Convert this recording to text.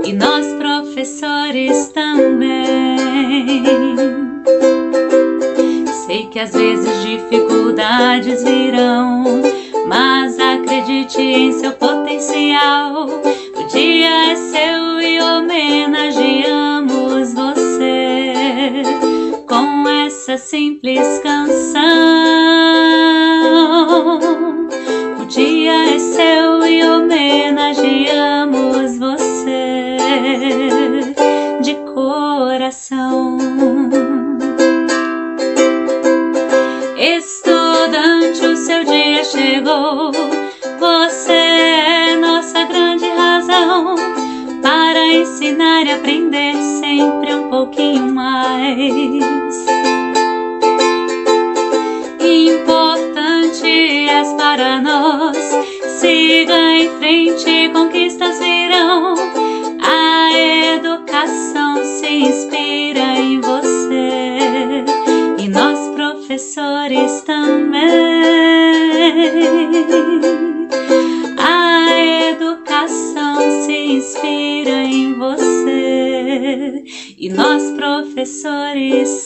e nós professores também. Sei que às vezes dificuldades virão, mas acredite em seu potencial. O dia é seu e homenageamos você com essa simples canção. O dia é seu e homenageamos você de coração. Estudante, o seu dia chegou. Você é nossa grande razão para ensinar e aprender sempre um pouquinho mais. Importante és para nós. Siga em frente, conquistas virão. A educação se inspira em você e nós professores também. A educação se inspira em você e nós professores